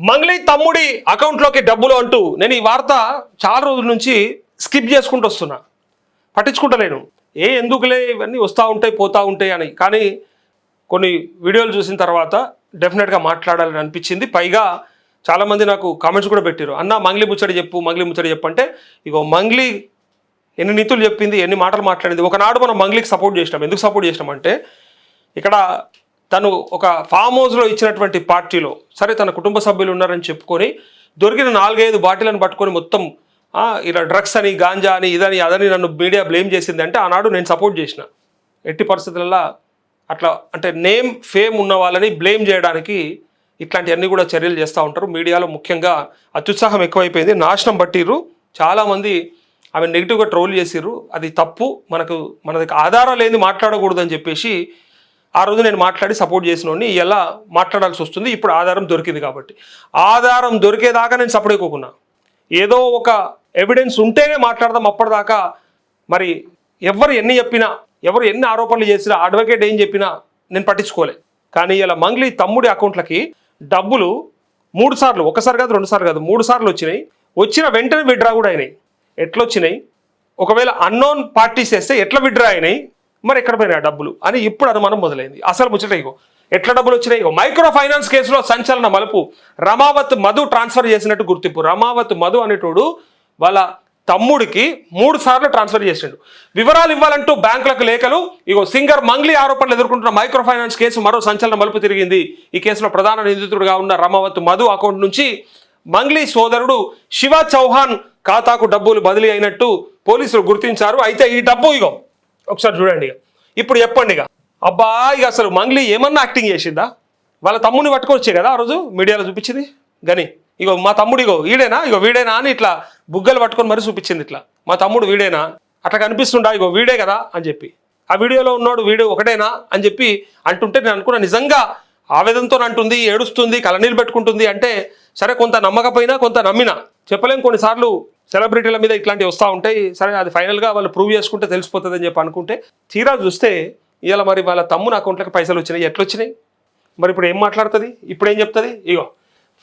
మంగ్లీ తమ్ముడి అకౌంట్లోకి డబ్బులు అంటూ నేను ఈ వార్త చాలా రోజుల నుంచి స్కిప్ చేసుకుంటూ వస్తున్నా, పట్టించుకుంటలేను. ఎందుకులే ఇవన్నీ వస్తూ ఉంటాయి పోతూ ఉంటాయి అని. కానీ కొన్ని వీడియోలు చూసిన తర్వాత డెఫినెట్గా మాట్లాడాలని అనిపించింది. పైగా చాలామంది నాకు కామెంట్స్ కూడా పెట్టారు, అన్న మంగ్లీ ముచ్చడి చెప్పు, మంగ్లీ ముచ్చడి చెప్పు అంటే, ఇగో మంగ్లీ ఎన్ని నీతులు చెప్పింది, ఎన్ని మాటలు మాట్లాడింది. ఒకనాడు మనం మంగ్లీకి సపోర్ట్ చేసినాం. ఎందుకు సపోర్ట్ చేసినామంటే, ఇక్కడ తను ఒక ఫామ్ హౌస్లో ఇచ్చినటువంటి పార్టీలో సరే తన కుటుంబ సభ్యులు ఉన్నారని చెప్పుకొని దొరికిన 4-5 బాటిలను పట్టుకొని మొత్తం ఇలా డ్రగ్స్ అని, గాంజా అని, ఇదని అదని నన్ను మీడియా బ్లేమ్ చేసింది అంటే ఆనాడు నేను సపోర్ట్ చేసిన. ఎట్టి పరిస్థితులలో అట్లా అంటే నేమ్ ఫేమ్ ఉన్న వాళ్ళని బ్లేమ్ చేయడానికి ఇట్లాంటివన్నీ కూడా చర్యలు చేస్తూ ఉంటారు. మీడియాలో ముఖ్యంగా అత్యుత్సాహం ఎక్కువైపోయింది, నాశనం పట్టిర్రు. చాలామంది ఆమె నెగిటివ్గా ట్రోల్ చేసిర్రు. అది తప్పు, మనది ఆధారాలు ఏంది మాట్లాడకూడదని చెప్పేసి ఆ రోజు నేను మాట్లాడి సపోర్ట్ చేసినోడిని ఇలా మాట్లాడాల్సి వస్తుంది. ఇప్పుడు ఆధారం దొరికింది కాబట్టి, ఆధారం దొరికేదాకా నేను సపోర్ట్ ఎక్కుకున్నా. ఏదో ఒక ఎవిడెన్స్ ఉంటేనే మాట్లాడదాం. అప్పటిదాకా మరి ఎవరు ఎన్ని చెప్పినా, ఎవరు ఎన్ని ఆరోపణలు చేసినా, అడ్వకేట్ ఏం చెప్పినా నేను పట్టించుకోలే. కానీ ఇలా మంగ్లీ తమ్ముడి అకౌంట్లకి డబ్బులు 3 సార్లు, ఒకసారి కాదు 2 సార్లు కాదు 3 సార్లు వచ్చినాయి. వచ్చిన వెంటనే విత్డ్రా కూడా అయినాయి. ఎట్లా వచ్చినాయి, ఒకవేళ అన్నోన్ పార్టీస్ వేస్తే ఎట్లా విత్డ్రా అయినాయి, మరి ఎక్కడ పోయినా డబ్బులు అని ఇప్పుడు అనుమానం మొదలైంది. అసలు ముచ్చట ఇగో ఎట్లా డబ్బులు వచ్చినాయి. ఇగో మైక్రో ఫైనాన్స్ కేసులో సంచలన మలుపు, రమావత్ మధు ట్రాన్స్ఫర్ చేసినట్టు గుర్తింపు. రమావత్ మధు అనేటోడు వాళ్ళ తమ్ముడికి 3 సార్లు ట్రాన్స్ఫర్ చేసిండు. వివరాలు ఇవ్వాలంటూ బ్యాంకులకు లేఖలు. ఇగో సింగర్ మంగ్లీ ఆరోపణలు ఎదుర్కొంటున్న మైక్రో ఫైనాన్స్ కేసు మరో సంచలన మలుపు తిరిగింది. ఈ కేసులో ప్రధాన నిందితుడిగా ఉన్న రమావత్ మధు అకౌంట్ నుంచి మంగ్లీ సోదరుడు శివ చౌహాన్ ఖాతాకు డబ్బులు బదిలీ అయినట్టు పోలీసులు గుర్తించారు. అయితే ఈ డబ్బు ఇగో ఒకసారి చూడండి. ఇక ఇప్పుడు చెప్పండి. ఇక అబ్బా, ఇక అసలు మంగ్లీ ఏమన్నా యాక్టింగ్ చేసిందా? వాళ్ళ తమ్ముడిని పట్టుకొచ్చే కదా ఆ రోజు మీడియాలో చూపించింది. గని ఇగో మా తమ్ముడు ఇగో వీడేనా, ఇగో వీడేనా అని ఇట్లా బుగ్గలు పట్టుకొని మరీ చూపించింది. ఇట్లా మా తమ్ముడు వీడేనా, అట్లా కనిపిస్తుండా, ఇగో వీడే కదా అని చెప్పి. ఆ వీడియోలో ఉన్నాడు వీడు ఒకటేనా అని చెప్పి అంటుంటే నేను అనుకున్నా నిజంగా ఆవేదనతో అంటుంది, ఏడుస్తుంది, కలనీళ్ళు పెట్టుకుంటుంది అంటే సరే కొంత నమ్మకపోయినా కొంత నమ్మినా. చెప్పలేం, కొన్నిసార్లు సెలబ్రిటీల మీద ఇట్లాంటివి వస్తూ ఉంటాయి. సరే అది ఫైనల్గా వాళ్ళు ప్రూవ్ చేసుకుంటే తెలిసిపోతుంది అని చెప్పి అనుకుంటే తీరా చూస్తే ఇవాళ మరి వాళ్ళ తమ్ముని అకౌంట్లకు పైసలు వచ్చినాయి. ఎట్లొచ్చినాయి మరి? ఇప్పుడు ఏం మాట్లాడుతుంది, ఇప్పుడు ఏం చెప్తుంది? ఇగో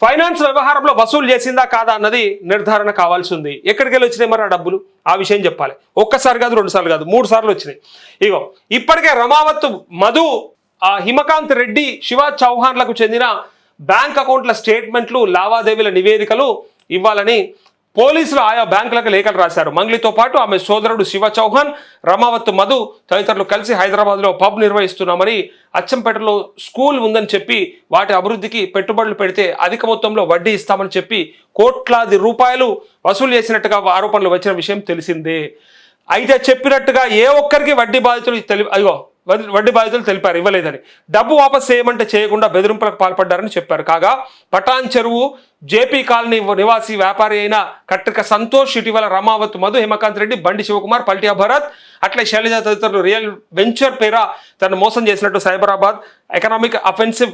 ఫైనాన్స్ వ్యవహారంలో వసూలు చేసిందా కాదా అన్నది నిర్ధారణ కావాల్సి ఉంది. ఎక్కడికి వెళ్ళి వచ్చినాయి మరి ఆ డబ్బులు, ఆ విషయం చెప్పాలి. ఒక్కసారి కాదు 2 సార్లు కాదు 3 సార్లు వచ్చినాయి. ఇగో ఇప్పటికే రమావత్ మధు, హిమకాంత్ రెడ్డి, శివ చౌహాన్లకు చెందిన బ్యాంక్ అకౌంట్ల స్టేట్మెంట్లు, లావాదేవీల నివేదికలు ఇవ్వాలని పోలీసులు ఆయా బ్యాంకులకు లేఖలు రాశారు. మంగ్లీతో పాటు ఆమె సోదరుడు శివ చౌహాన్, రమావత్ మధు తదితరులు కలిసి హైదరాబాద్లో పబ్ నిర్వహిస్తున్నామని, అచ్చంపేటలో స్కూల్ ఉందని చెప్పి వాటి అభివృద్ధికి పెట్టుబడులు పెడితే అధిక మొత్తంలో వడ్డీ ఇస్తామని చెప్పి కోట్లాది రూపాయలు వసూలు చేసినట్టుగా ఆరోపణలు వచ్చిన విషయం తెలిసిందే. అయితే చెప్పినట్టుగా ఏ ఒక్కరికి వడ్డీ బాధితులు తెలిపారు ఇవ్వలేదని. డబ్బు వాపసు చేయమంటే చేయకుండా బెదిరింపులకు పాల్పడ్డారని చెప్పారు. కాగా పటాన్ చెరువు జేపీ కాలనీ నివాసి వ్యాపారి అయిన కట్రిక సంతోష్, ఇటీవల రమావత్ మధు, హిమకాంత్ రెడ్డి, బండి శివకుమార్, పల్టియా భరత్, అట్లే శైలజ తదితరులు రియల్ వెంచర్ పేర తను మోసం చేసినట్టు సైబరాబాద్ ఎకనామిక్ అఫెన్సివ్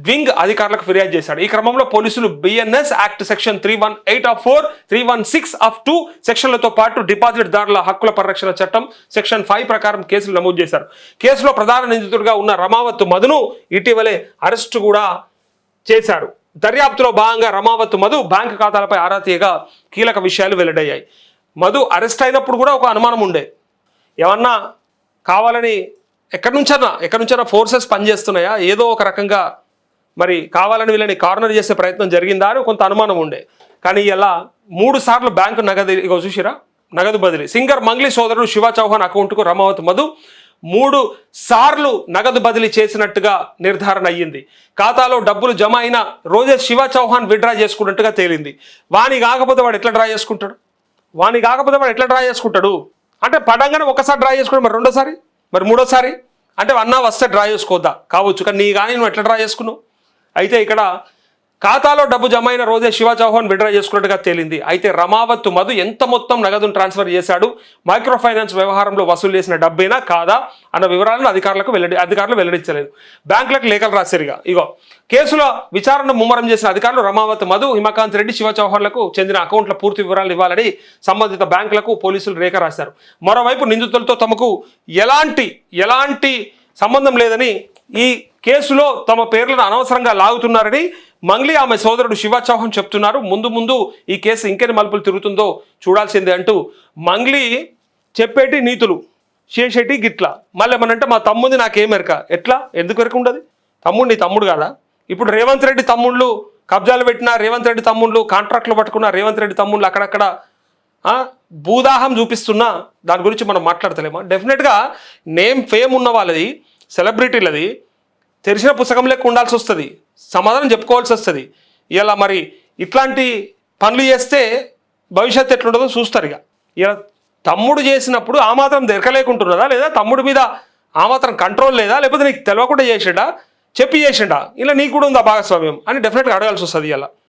వింగ్ అధికారులకు ఫిర్యాదు చేశాడు. ఈ క్రమంలో పోలీసులు బిఎన్ఎస్ యాక్ట్ సెక్షన్ 318(4), 316(2) సెక్షన్లతో పాటు డిపాజిట్ దారుల హక్కుల పరిరక్షణ చట్టం సెక్షన్ 5 ప్రకారం కేసులు నమోదు చేశారు. కేసులో ప్రధాన నిందితుడిగా ఉన్న రమావత్ మధును ఇటీవలే అరెస్టు కూడా చేశారు. దర్యాప్తులో భాగంగా రమావత్ మధు బ్యాంకు ఖాతాలపై ఆరా తీయగా కీలక విషయాలు వెల్లడయ్యాయి. మధు అరెస్ట్ అయినప్పుడు కూడా ఒక అనుమానం ఉండే, ఏమన్నా కావాలని ఎక్కడి నుంచైనా ఫోర్సెస్ పనిచేస్తున్నాయా, ఏదో ఒక రకంగా మరి కావాలని వీళ్ళని కార్నర్ చేసే ప్రయత్నం జరిగిందా అని కొంత అనుమానం ఉండే. కానీ ఇలా 3 సార్లు బ్యాంకు నగదు, ఇగో చూసిరా, నగదు బదిలీ. సింగర్ మంగ్లీ సోదరుడు శివ చౌహాన్ అకౌంట్కు రమావత్ మధు 3 సార్లు నగదు బదిలీ చేసినట్టుగా నిర్ధారణ అయ్యింది. ఖాతాలో డబ్బులు జమ అయిన రోజే శివ చౌహాన్ విత్డ్రా చేసుకున్నట్టుగా తేలింది. వాని కాకపోతే వాడు ఎట్లా డ్రా చేసుకుంటాడు? అంటే పడంగానే ఒకసారి డ్రా చేసుకుంటాడు, మరి రెండోసారి, మరి మూడోసారి అంటే అన్నా వస్తే డ్రా చేసుకోవద్దా కావచ్చు. కానీ నువ్వు ఎట్లా డ్రా చేసుకున్నావు? అయితే ఇక్కడ ఖాతాలో డబ్బు జమ అయిన రోజే శివ చౌహాన్ విత్డ్రా చేసుకున్నట్టుగా తేలింది. అయితే రమావత్ మధు ఎంత మొత్తం నగదును ట్రాన్స్ఫర్ చేశాడు, మైక్రో ఫైనాన్స్ వ్యవహారంలో వసూలు చేసిన డబ్బేనా కాదా అన్న వివరాలను అధికారులు వెల్లడించలేదు. బ్యాంకులకు లేఖలు రాశారుగా. ఇగో కేసులో విచారణ ముమ్మరం చేసిన అధికారులు రమావత్ మధు, హిమకాంత్ రెడ్డి, శివ చౌహాన్లకు చెందిన అకౌంట్ల పూర్తి వివరాలు ఇవ్వాలని సంబంధిత బ్యాంకులకు పోలీసులు లేఖ రాశారు. మరోవైపు నిందితులతో తమకు ఎలాంటి సంబంధం లేదని, ఈ కేసులో తమ పేర్లను అనవసరంగా లాగుతున్నారని మంగ్లీ ఆమె సోదరుడు శివ చౌహాన్ చెప్తున్నారు. ముందు ముందు ఈ కేసు ఇంకెన్ని మలుపులు తిరుగుతుందో చూడాల్సిందే అంటూ మంగ్లీ చెప్పేటి నీతులు చేసేటి గిట్లా. మళ్ళీ ఏమనంటే మా తమ్ముంది నాకేం ఎరక. ఎట్లా? ఎందుకు ఎరక ఉండదు? తమ్ముడు నీ తమ్ముడు కాదా? ఇప్పుడు రేవంత్ రెడ్డి తమ్ముళ్ళు కబ్జాలు పెట్టిన, రేవంత్ రెడ్డి తమ్ముళ్ళు కాంట్రాక్ట్లు పట్టుకున్న, రేవంత్ రెడ్డి తమ్ముళ్ళు అక్కడక్కడ భూదాహం చూపిస్తున్నా దాని గురించి మనం మాట్లాడతలేమా? డెఫినెట్గా నేమ్ ఫేమ్ ఉన్న వాళ్ళది, సెలబ్రిటీలది తెరిచిన పుస్తకం లెక్క ఉండాల్సి వస్తుంది, సమాధానం చెప్పుకోవాల్సి వస్తుంది. ఇలా మరి ఇట్లాంటి పనులు చేస్తే భవిష్యత్తు ఎట్లుంటుందో చూస్తారు. ఇలా తమ్ముడు చేసినప్పుడు ఆ మాత్రం దొరకలేకుంటున్నదా, లేదా తమ్ముడి మీద ఆ మాత్రం కంట్రోల్ లేదా, లేకపోతే నీకు తెలియకుండా చేసిండా, చెప్పి చేసిండా, ఇలా నీకు కూడా ఉందా భాగస్వామ్యం అని డెఫినెట్గా అడగాల్సి వస్తుంది ఇలా.